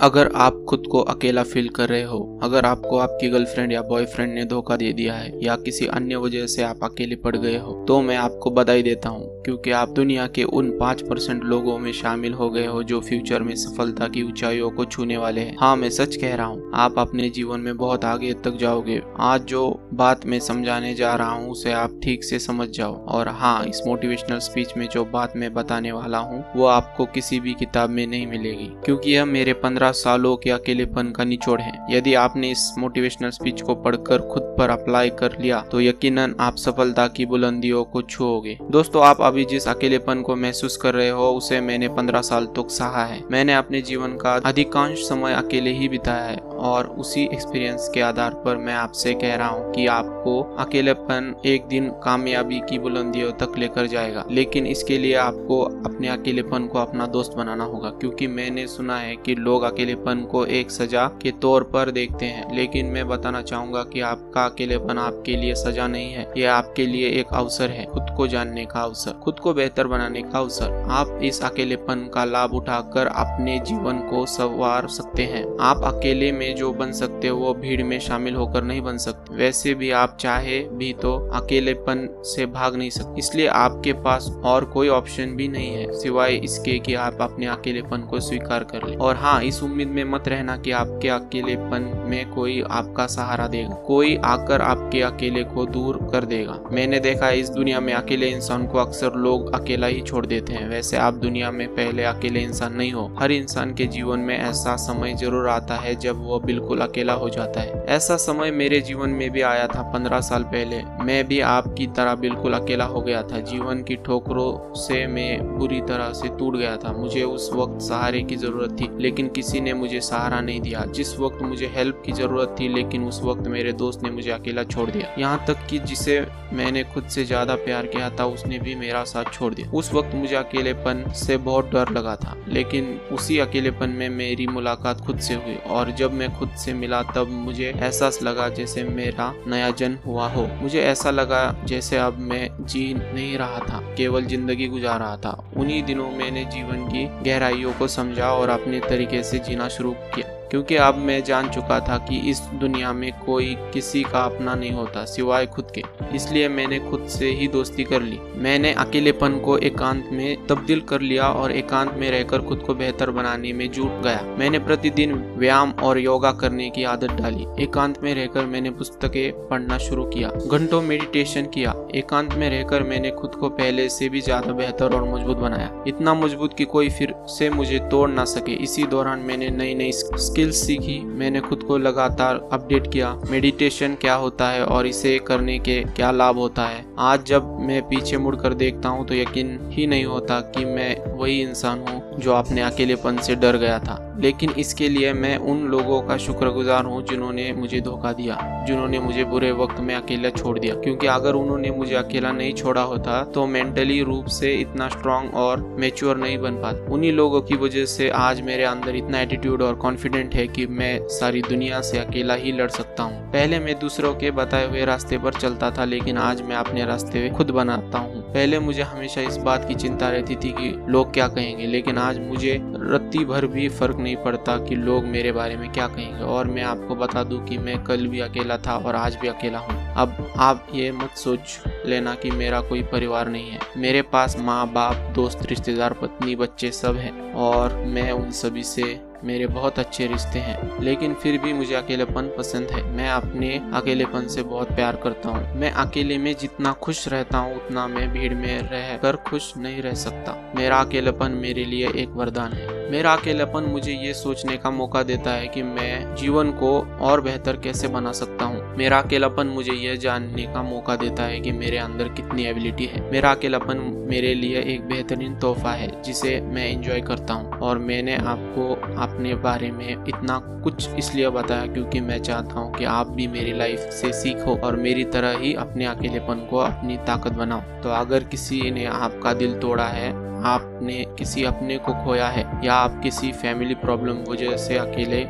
अगर आप खुद को अकेला फील कर रहे हो, अगर आपको आपकी गर्लफ्रेंड या बॉयफ्रेंड ने धोखा दे दिया है या किसी अन्य वजह से आप अकेले पड़ गए हो, तो मैं आपको बधाई देता हूँ, क्योंकि आप दुनिया के उन 5% लोगों में शामिल हो गए हो जो फ्यूचर में सफलता की ऊंचाइयों को छूने वाले हैं। हाँ, मैं सच कह रहा हूँ, आप अपने जीवन में बहुत आगे तक जाओगे। आज जो बात मैं समझाने जा रहा हूँ उसे आप ठीक से समझ जाओ। और हाँ, इस मोटिवेशनल स्पीच में जो बात मैं बताने वाला हूँ वो आपको किसी भी किताब में नहीं मिलेगी, क्योंकि यह मेरे 15 सालों के अकेलेपन का निचोड़ है। यदि आपने इस मोटिवेशनल स्पीच को पढ़कर खुद पर अप्लाई कर लिया तो यकीनन आप सफलता की बुलंदियों को छूओगे। दोस्तों, आप अभी जिस अकेलेपन को महसूस कर रहे हो उसे मैंने 15 साल तक सहा है। मैंने अपने जीवन का अधिकांश समय अकेले ही बिताया है और उसी एक्सपीरियंस के आधार पर मैं आपसे कह रहा हूँ कि आपको अकेलेपन एक दिन कामयाबी की बुलंदियों तक लेकर जाएगा। लेकिन इसके लिए आपको अपने अकेलेपन को अपना दोस्त बनाना होगा, क्योंकि मैंने सुना है कि लोग अकेलेपन को एक सजा के तौर पर देखते हैं, लेकिन मैं बताना चाहूंगा कि आपका अकेलेपन आपके लिए सजा नहीं है, यह आपके लिए एक अवसर है, खुद को जानने का अवसर, खुद को बेहतर बनाने का अवसर। आप इस अकेलेपन का लाभ उठाकर अपने जीवन को संवार सकते हैं। आप अकेले में जो बन सकते हो वो भीड़ में शामिल होकर नहीं बन सकते। वैसे भी आप चाहे भी तो अकेलेपन से भाग नहीं सकते, इसलिए आपके पास और कोई ऑप्शन भी नहीं है सिवाय इसके कि आप अपने अकेलेपन को स्वीकार कर लें। और हाँ, इस उम्मीद में मत रहना कि आपके अकेलेपन में कोई आपका सहारा देगा, कोई आकर आपके अकेले को दूर कर देगा। मैंने देखा है इस दुनिया में अकेले इंसान को अक्सर लोग अकेला ही छोड़ देते हैं। वैसे आप दुनिया में पहले अकेले इंसान नहीं हो। हर इंसान के जीवन में ऐसा समय जरूर आता है जब वो बिल्कुल अकेला हो जाता है। ऐसा समय मेरे जीवन में भी आया था 15 साल पहले। मैं भी आपकी तरह बिल्कुल अकेला हो गया था। जीवन की ठोकरों से मैं बुरी तरह से टूट गया था। मुझे उस वक्त सहारे की जरूरत थी, लेकिन किसी ने मुझे सहारा नहीं दिया। जिस वक्त मुझे हेल्प की जरूरत थी, लेकिन उस वक्त मेरे दोस्त ने मुझे अकेला छोड़ दिया। यहाँ तक कि जिसे मैंने खुद से ज्यादा प्यार किया था उसने भी मेरा साथ छोड़ दिया। उस वक्त मुझे अकेलेपन से बहुत डर लगा था, लेकिन उसी अकेलेपन में मेरी मुलाकात खुद से हुई और जब मैं खुद से मिला तब मुझे एहसास लगा जैसे मेरा नया जन्म हुआ हो। मुझे ऐसा लगा जैसे अब मैं जी नहीं रहा था, केवल जिंदगी गुजार रहा था। उन्हीं दिनों मैंने जीवन की गहराइयों को समझा और अपने तरीके से जीना शुरू किया, क्योंकि अब मैं जान चुका था कि इस दुनिया में कोई किसी का अपना नहीं होता सिवाय खुद के। इसलिए मैंने खुद से ही दोस्ती कर ली। मैंने अकेलेपन को एकांत में तब्दील कर लिया और एकांत में रहकर खुद को बेहतर बनाने में जुट गया। मैंने प्रतिदिन व्यायाम और योगा करने की आदत डाली। एकांत में रहकर मैंने पुस्तकें पढ़ना शुरू किया, घंटों मेडिटेशन किया। एकांत में रहकर मैंने खुद को पहले से भी ज्यादा बेहतर और मजबूत बनाया, इतना मजबूत कि कोई फिर से मुझे तोड़ ना सके। इसी दौरान मैंने नई नई स्किल्स सीखी। मैंने खुद को लगातार अपडेट किया, मेडिटेशन क्या होता है और इसे करने के क्या लाभ होता है। आज जब मैं पीछे मुड़कर देखता हूँ तो यकीन ही नहीं होता कि मैं वही इंसान हूँ जो अपने अकेलेपन से डर गया था। लेकिन इसके लिए मैं उन लोगों का शुक्रगुजार हूँ जिन्होंने मुझे धोखा दिया, जिन्होंने मुझे बुरे वक्त में अकेला छोड़ दिया, क्योंकि अगर उन्होंने मुझे अकेला नहीं छोड़ा होता तो मेंटली रूप से इतना स्ट्रांग और मैच्योर नहीं बन पाता। उन्हीं लोगों की वजह से आज मेरे अंदर इतना एटीट्यूड और कॉन्फिडेंट है कि मैं सारी दुनिया से अकेला ही लड़ सकता हूँ। पहले मैं दूसरों के बताए हुए रास्ते पर चलता था, लेकिन आज मैं अपने रास्ते खुद बनाता हूँ। पहले मुझे हमेशा इस बात की चिंता रहती थी कि लोग क्या कहेंगे, लेकिन आज मुझे रत्ती भर भी फर्क नहीं पड़ता कि लोग मेरे बारे में क्या कहेंगे। और मैं आपको बता दूं कि मैं कल भी अकेला था और आज भी अकेला हूँ। अब आप ये मत सोच लेना कि मेरा कोई परिवार नहीं है। मेरे पास माँ बाप, दोस्त, रिश्तेदार, पत्नी, बच्चे सब हैं और मैं उन सभी से मेरे बहुत अच्छे रिश्ते हैं, लेकिन फिर भी मुझे अकेलेपन पसंद है। मैं अपने अकेलेपन से बहुत प्यार करता हूँ। मैं अकेले में जितना खुश रहता हूँ उतना मैं भीड़ में रहकर खुश नहीं रह सकता। मेरा अकेलेपन मेरे लिए एक वरदान है। मेरा अकेलापन मुझे ये सोचने का मौका देता है कि मैं जीवन को और बेहतर कैसे बना सकता हूँ। मेरा अकेलापन मुझे यह जानने का मौका देता है कि मेरे अंदर कितनी एबिलिटी है। मेरा अकेलापन मेरे लिए एक बेहतरीन तोहफा है जिसे मैं एंजॉय करता हूँ। और मैंने आपको अपने बारे में इतना कुछ इसलिए बताया क्योंकि मैं चाहता हूँ कि आप भी मेरी लाइफ से सीखो और मेरी तरह ही अपने अकेलेपन को अपनी ताकत बनाओ। तो अगर किसी ने आपका दिल तोड़ा है, आपने किसी अपने को खोया है या आप किसी फैमिली प्रॉब्लम वजह से अकेले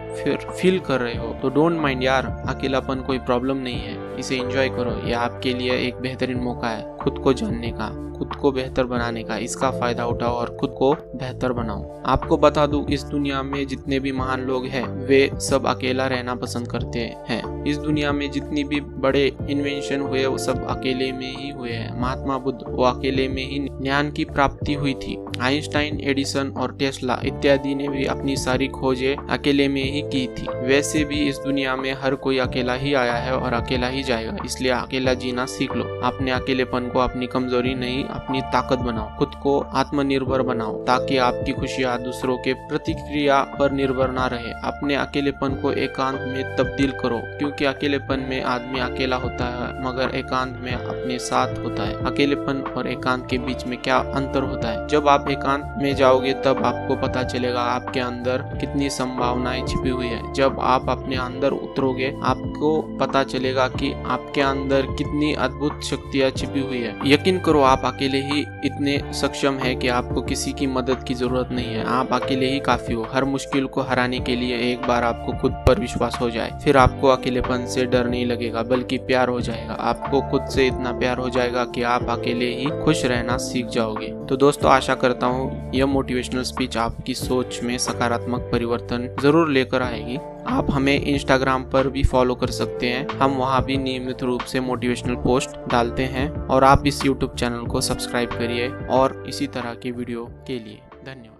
फील कर रहे हो तो डोंट माइंड यार, अकेलापन कोई प्रॉब्लम नहीं है, इसे एंजॉय करो। ये आपके लिए एक बेहतरीन मौका है खुद को जानने का, खुद को बेहतर बनाने का। इसका फायदा उठाओ और खुद को बेहतर बनाओ। आपको बता दूं, इस दुनिया में जितने भी महान लोग हैं वे सब अकेला रहना पसंद करते हैं। इस दुनिया में जितनी भी बड़े इन्वेंशन हुए वो सब अकेले में ही हुए हैं। महात्मा बुद्ध, वो अकेले में ही ज्ञान की प्राप्ति हुई थी। आइंस्टाइन, एडिसन और टेस्ला इत्यादि ने भी अपनी सारी खोजें अकेले में ही की थी। वैसे भी इस दुनिया में हर कोई अकेला ही आया है और अकेला ही जाएगा, इसलिए अकेला जीना सीख लो। अपने अकेलेपन को अपनी कमजोरी नहीं, अपनी ताकत बनाओ। खुद को आत्मनिर्भर बनाओ ताकि आपकी खुशियाँ दूसरों के प्रतिक्रिया पर निर्भर ना रहे। अपने अकेलेपन को एकांत में तब्दील करो, क्योंकि अकेलेपन में आदमी अकेला होता है मगर एकांत में अपने साथ होता है। अकेलेपन और एकांत के बीच में क्या अंतर होता है? जब आप एकांत में जाओगे तब आपको पता चलेगा आपके अंदर कितनी संभावनाएं छिपी हुई है। जब आप अपने अंदर उतरोगे आपको पता चलेगा कि आपके अंदर कितनी अद्भुत शक्तियां छिपी हुई है। यकीन करो, आप अकेले ही इतने सक्षम है कि आपको किसी की मदद की जरूरत नहीं है। आप अकेले ही काफी हो। हर मुश्किल को हराने के लिए एक बार आपको खुद पर विश्वास हो जाए, फिर आपको अकेलेपन से डर नहीं लगेगा बल्कि प्यार हो जाएगा। आपको खुद से इतना प्यार हो जाएगा कि आप अकेले ही खुश रहना सीख जाओगे। तो दोस्तों, आशा करता हूँ यह मोटिवेशनल स्पीच आपकी सोच में सकारात्मक परिवर्तन जरूर लेकर आएगी। आप हमें इंस्टाग्राम पर भी फॉलो कर सकते हैं। हम वहाँ भी नियमित रूप से मोटिवेशनल पोस्ट डालते हैं और आप इस यूट्यूब चैनल को सब्सक्राइब करिए और इसी तरह की वीडियो के लिए धन्यवाद।